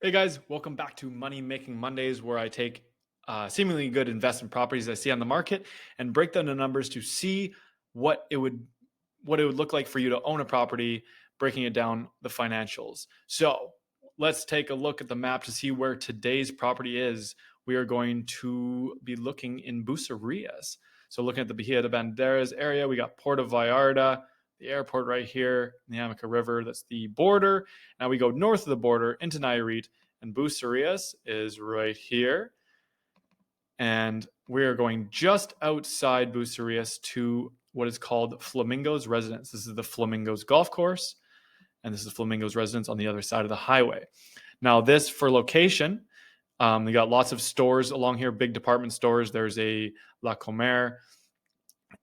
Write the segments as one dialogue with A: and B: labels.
A: Hey guys, welcome back to Money Making Mondays, where I take seemingly good investment properties I see on the market and break down the numbers to see what it would what it would look like for you to own a property, breaking it down the financials. So let's take a look at the map to see where today's property is. We are going to be looking in Bucerias. So looking at the Bahia de Banderas area, we got Puerto Vallarta, the airport right here, the Amica River, that's the border. Now we go north of the border into Nayarit, and Bucerias is right here. And we are going just outside Bucerias to what is called Flamingos Residence. This is the Flamingos golf course, and this is Flamingos Residence on the other side of the highway. Now, this for location, we got lots of stores along here, big department stores. There's a La Comer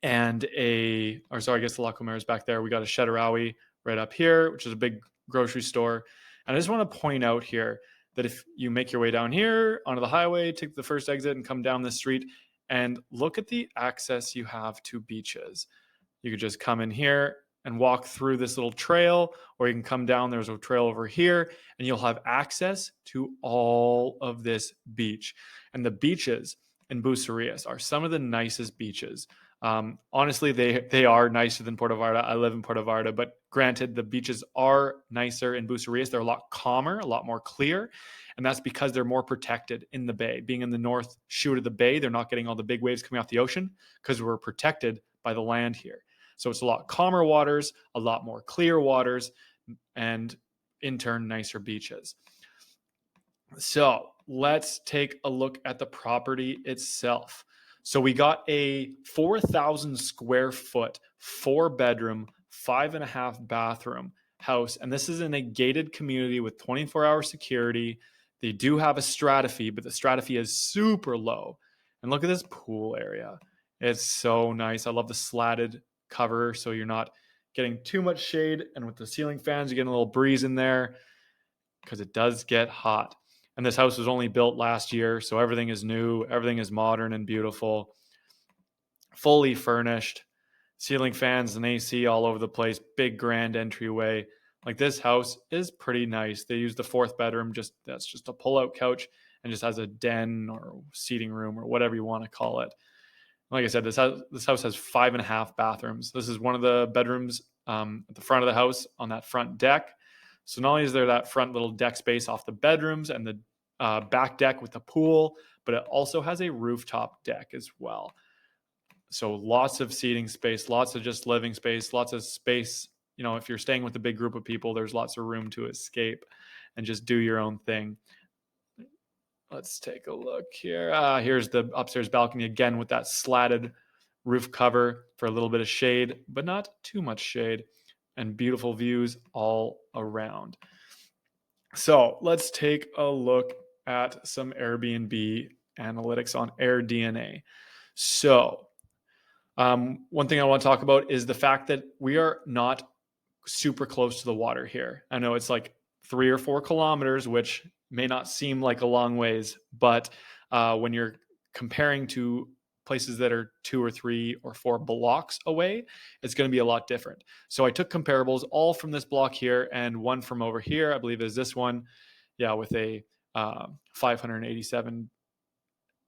A: and I guess the La Comer is back there. We got a Chedraui right up here, which is a big grocery store. And I just want to point out here that if you make your way down here onto the highway, take the first exit and come down the street and look at the access you have to beaches. You could just come in here and walk through this little trail, or you can come down. There's a trail over here, and you'll have access to all of this beach. And the beaches in Bucerias are some of the nicest beaches. Honestly, they are nicer than Puerto Vallarta. I live in Puerto Vallarta, but granted, the beaches are nicer in Bucerias. They're a lot calmer, a lot more clear, and that's because they're more protected in the bay. Being in the north shoot of the bay, they're not getting all the big waves coming off the ocean because we're protected by the land here. So it's a lot calmer waters, a lot more clear waters, and in turn, nicer beaches. So let's take a look at the property itself. So we got a 4,000 square foot, 4 bedroom, 5.5 bathroom house. And this is in a gated community with 24-hour security. They do have a strata fee, but the strata fee is super low. And look at this pool area. It's so nice. I love the slatted cover so you're not getting too much shade. And with the ceiling fans, you're getting a little breeze in there because it does get hot. And this house was only built last year, so everything is new, everything is modern and beautiful, fully furnished, ceiling fans and AC all over the place, big grand entryway. Like, this house is pretty nice. They use the fourth bedroom, that's just a pull-out couch and just has a den or seating room or whatever you want to call it. Like I said, this house has 5.5 bathrooms. This is one of the bedrooms at the front of the house on that front deck. So not only is there that front little deck space off the bedrooms and the back deck with the pool, but it also has a rooftop deck as well. So lots of seating space, lots of just living space, lots of space. You know, if you're staying with a big group of people, there's lots of room to escape and just do your own thing. Let's take a look here. Here's the upstairs balcony again with that slatted roof cover for a little bit of shade, but not too much shade, and beautiful views all around. So let's take a look at some Airbnb analytics on AirDNA. So one thing I want to talk about is the fact that we are not super close to the water here. I know it's like 3 or 4 kilometers, which may not seem like a long ways, but when you're comparing to places that are 2 or 3 or 4 blocks away, it's going to be a lot different. So I took comparables all from this block here and one from over here, I believe is this one. Yeah, with a 587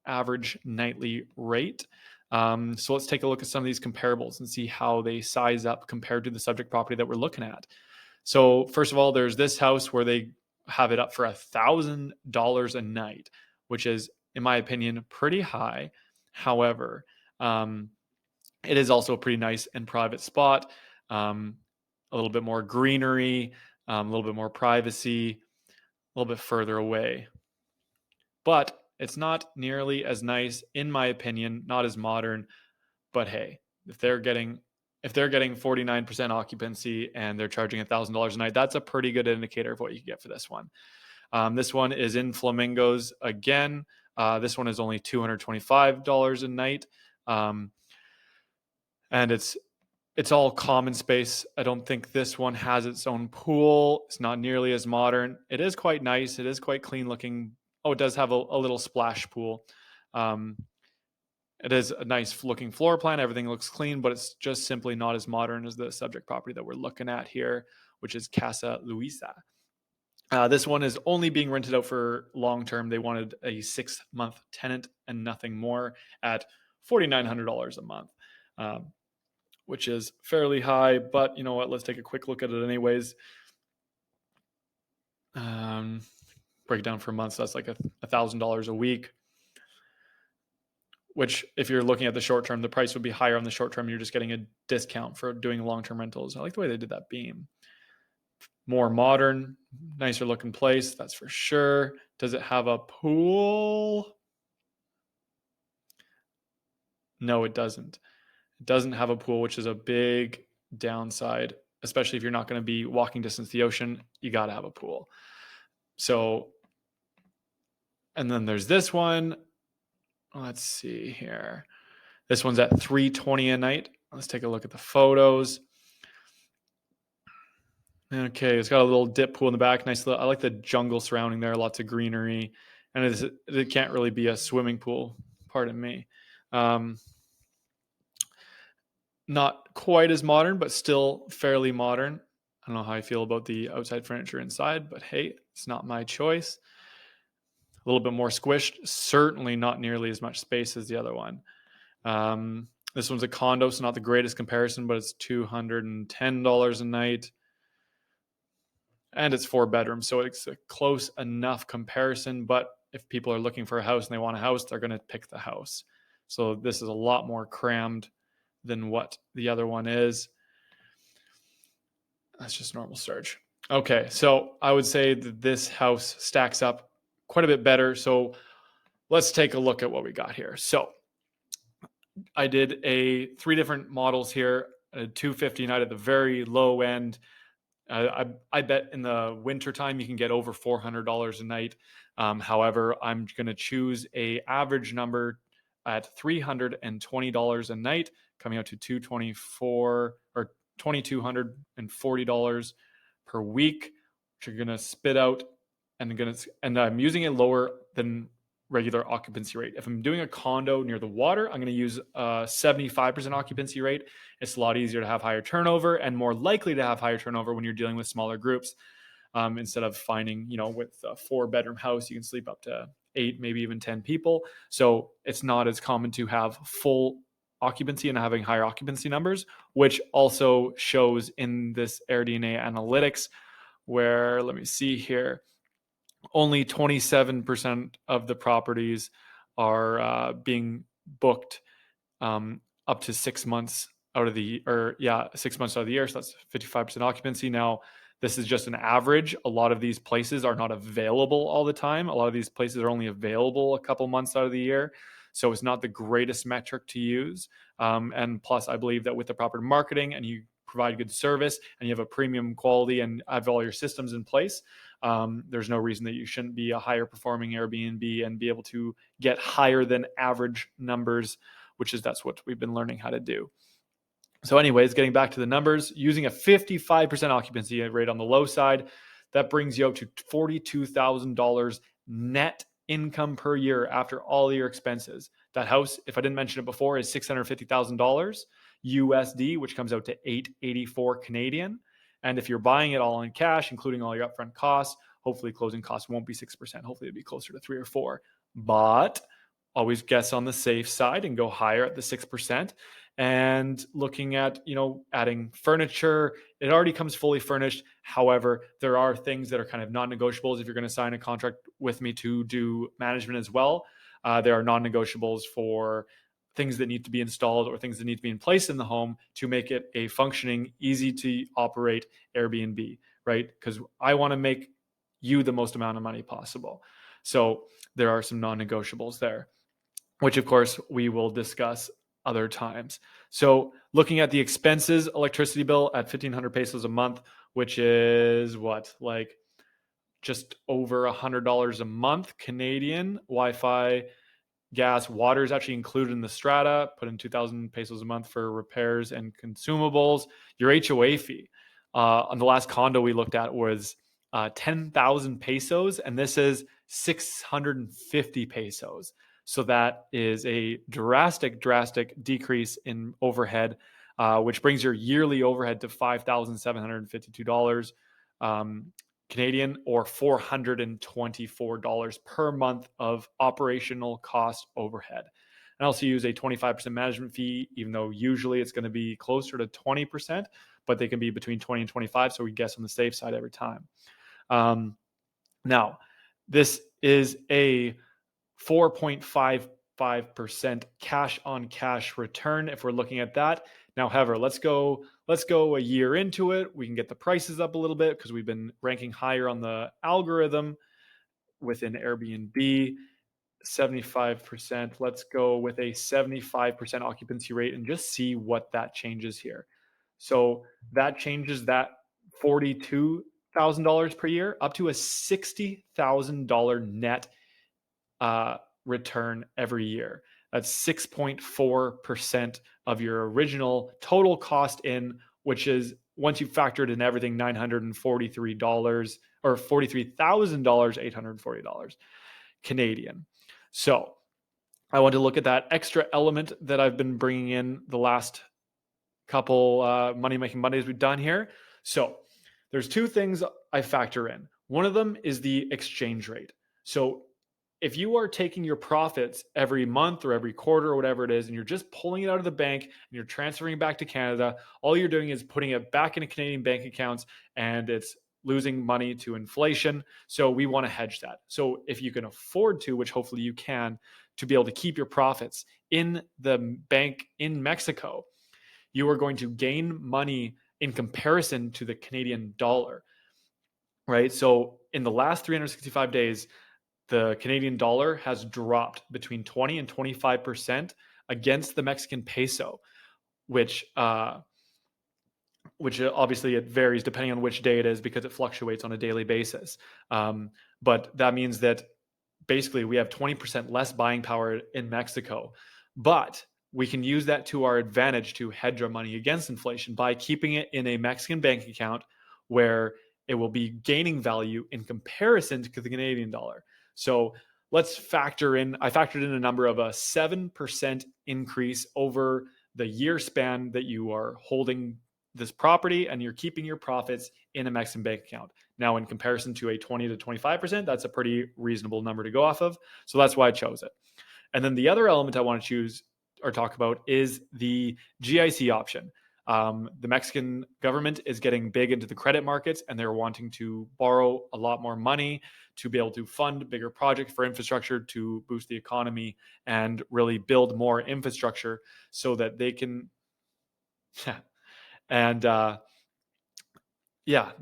A: average nightly rate. So let's take a look at some of these comparables and see how they size up compared to the subject property that we're looking at. So first of all, there's this house where they have it up for $1,000 a night, which is, in my opinion, pretty high. However, it is also a pretty nice and private spot, a little bit more greenery, a little bit more privacy, a little bit further away. But it's not nearly as nice, in my opinion, not as modern. But hey, if they're getting 49% occupancy and they're charging $1,000 a night, that's a pretty good indicator of what you can get for this one. This one is in Flamingos again. This one is only $225 a night. And it's all common space. I don't think this one has its own pool. It's not nearly as modern. It is quite nice. It is quite clean looking. Oh, it does have a little splash pool. It is a nice looking floor plan. Everything looks clean, but it's just simply not as modern as the subject property that we're looking at here, which is Casa Lucia. This one is only being rented out for long term. They wanted a 6-month tenant and nothing more at $4,900 a month, which is fairly high. But you know what? Let's take a quick look at it anyways. Break it down for months. So that's like $1,000 a week, which if you're looking at the short term, the price would be higher on the short term. You're just getting a discount for doing long-term rentals. I like the way they did that beam. More modern, nicer looking place, that's for sure. Does it have a pool? No, it doesn't. It doesn't have a pool, which is a big downside, especially if you're not going to be walking distance to the ocean. You got to have a pool. So, and then there's this one. Let's see here. This one's at $320 a night. Let's take a look at the photos. Okay, it's got a little dip pool in the back. Nice. I like the jungle surrounding there. Lots of greenery, and it can't really be a swimming pool. Pardon me. Not quite as modern, but still fairly modern. I don't know how I feel about the outside furniture inside, but hey, it's not my choice. A little bit more squished. Certainly not nearly as much space as the other one. This one's a condo, so not the greatest comparison, but it's $210 a night. And it's 4 bedrooms, so it's a close enough comparison. But if people are looking for a house and they want a house, they're going to pick the house. So this is a lot more crammed than what the other one is. That's just normal search. Okay, so I would say that this house stacks up quite a bit better. So let's take a look at what we got here. So I did 3 different models here, a $250 night at the very low end. I bet in the wintertime you can get over $400 a night. However, I'm going to choose a average number at $320 a night, coming out to $224 or $2,240 per week, which you're going to spit out, and I'm using a lower than regular occupancy rate. If I'm doing a condo near the water, I'm going to use a 75% occupancy rate. It's a lot easier to have higher turnover and more likely to have higher turnover when you're dealing with smaller groups. Instead of finding, with a 4-bedroom house, you can sleep up to 8, maybe even 10 people. So it's not as common to have full occupancy and having higher occupancy numbers, which also shows in this AirDNA analytics where, let me see here, only 27% of the properties are being booked up to 6 months out of the 6 months out of the year. So that's 55% occupancy. Now, this is just an average. A lot of these places are not available all the time. A lot of these places are only available a couple months out of the year. So it's not the greatest metric to use. And plus, I believe that with the proper marketing and you provide good service and you have a premium quality and have all your systems in place, there's no reason that you shouldn't be a higher performing Airbnb and be able to get higher than average numbers, that's what we've been learning how to do. So anyways, getting back to the numbers, using a 55% occupancy rate on the low side, that brings you up to $42,000 net income per year after all your expenses. That house, if I didn't mention it before, is $650,000 USD, which comes out to $884 Canadian. And if you're buying it all in cash, including all your upfront costs, hopefully closing costs won't be 6%. Hopefully it'll be closer to 3 or 4. But always guess on the safe side and go higher at the 6%. And looking at, adding furniture, it already comes fully furnished. However, there are things that are kind of non-negotiables. If you're going to sign a contract with me to do management as well, there are non-negotiables for things that need to be installed or things that need to be in place in the home to make it a functioning, easy to operate Airbnb, right? Because I want to make you the most amount of money possible. So there are some non-negotiables there, which of course we will discuss other times. So looking at the expenses, electricity bill at 1,500 pesos a month, which is just over $100 a month Canadian. Wi-Fi, gas, water is actually included in the strata. Put in 2,000 pesos a month for repairs and consumables. Your HOA fee on the last condo we looked at was 10,000 pesos, and this is 650 pesos. So that is a drastic decrease in overhead, which brings your yearly overhead to $5,752. Canadian, or $424 per month of operational cost overhead. And also use a 25% management fee, even though usually it's going to be closer to 20%, but they can be between 20 and 25. So we guess on the safe side every time. Now, this is a 4.55% cash on cash return if we're looking at that. Now, however, let's go a year into it. We can get the prices up a little bit because we've been ranking higher on the algorithm within Airbnb. 75%. Let's go with a 75% occupancy rate and just see what that changes here. So that changes that $42,000 per year up to a $60,000 net return every year. That's 6.4% of your original total cost in, which is, once you've factored in everything, $943 or $43,000, $840 Canadian. So I want to look at that extra element that I've been bringing in the last couple Money Making Mondays we've done here. So there's two things I factor in. One of them is the exchange rate. So if you are taking your profits every month or every quarter or whatever it is, and you're just pulling it out of the bank and you're transferring it back to Canada, all you're doing is putting it back into Canadian bank accounts, and it's losing money to inflation. So we want to hedge that. So if you can afford to, which hopefully you can, to be able to keep your profits in the bank in Mexico, you are going to gain money in comparison to the Canadian dollar, right? So in the last 365 days, the Canadian dollar has dropped between 20 and 25% against the Mexican peso, which obviously it varies depending on which day it is because it fluctuates on a daily basis. But that means that basically we have 20% less buying power in Mexico, but we can use that to our advantage to hedge our money against inflation by keeping it in a Mexican bank account where it will be gaining value in comparison to the Canadian dollar. So let's factor in, I factored in a number of a 7% increase over the year span that you are holding this property and you're keeping your profits in a Mexican bank account. Now, in comparison to a 20 to 25%, that's a pretty reasonable number to go off of. So that's why I chose it. And then the other element I want to choose or talk about is the GIC option. The Mexican government is getting big into the credit markets, and they're wanting to borrow a lot more money to be able to fund bigger projects for infrastructure to boost the economy and really build more infrastructure so that they can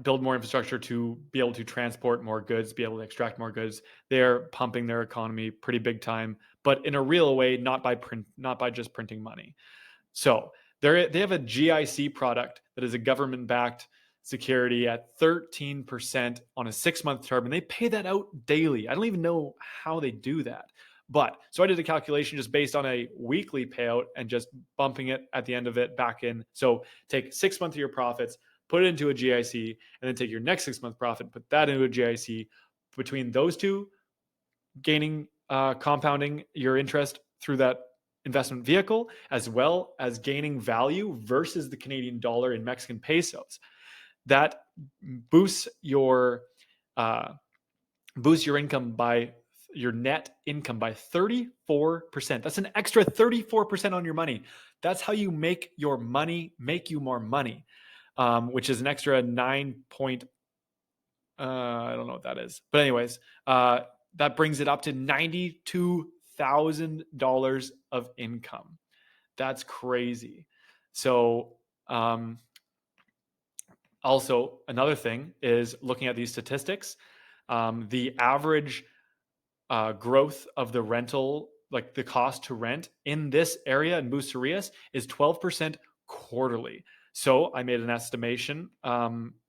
A: build more infrastructure to be able to transport more goods, be able to extract more goods. They're pumping their economy pretty big time, but in a real way, not by just printing money. So they have a GIC product that is a government-backed security at 13% on a 6-month term, and they pay that out daily. I don't even know how they do that. But so I did a calculation just based on a weekly payout and just bumping it at the end of it back in. So take 6 months of your profits, put it into a GIC, and then take your next 6-month profit, put that into a GIC. Between those two, gaining, compounding your interest through that investment vehicle, as well as gaining value versus the Canadian dollar in Mexican pesos. That boosts your income by your net income by 34%. That's an extra 34% on your money. That's how you make your money make you more money, which is an extra 9 point. I don't know what that is, but anyways, that brings it up to $92,000 of income. That's crazy. So, also another thing is looking at these statistics. The average growth of the rental, like the cost to rent in this area in Bucerias, is 12% quarterly. So I made an estimation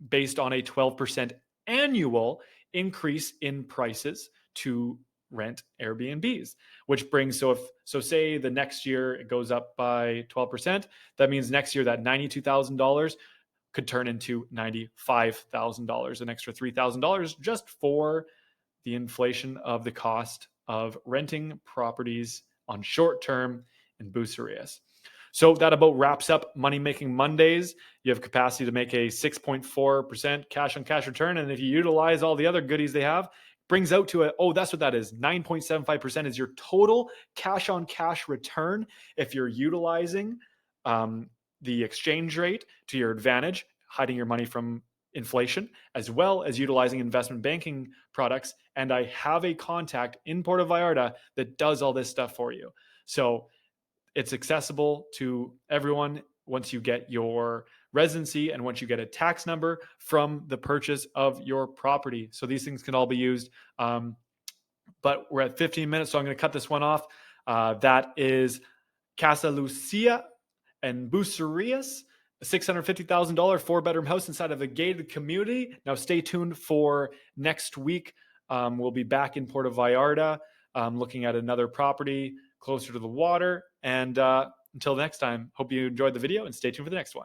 A: based on a 12% annual increase in prices to rent Airbnbs, which brings, so say the next year it goes up by 12%, that means next year that $92,000 could turn into $95,000, an extra $3,000 just for the inflation of the cost of renting properties on short term in Bucerias. So that about wraps up Money Making Mondays. You have capacity to make a 6.4% cash on cash return. And if you utilize all the other goodies they have, brings out to that's what that is. 9.75% is your total cash on cash return if you're utilizing the exchange rate to your advantage, hiding your money from inflation, as well as utilizing investment banking products. And I have a contact in Puerto Vallarta that does all this stuff for you. So it's accessible to everyone once you get your residency and once you get a tax number from the purchase of your property. So these things can all be used. But we're at 15 minutes, so I'm going to cut this one off. That is Casa Lucia and Bucerias, a $650,000 4-bedroom house inside of a gated community. Now stay tuned for next week. We'll be back in Puerto Vallarta looking at another property closer to the water. And until next time, hope you enjoyed the video and stay tuned for the next one.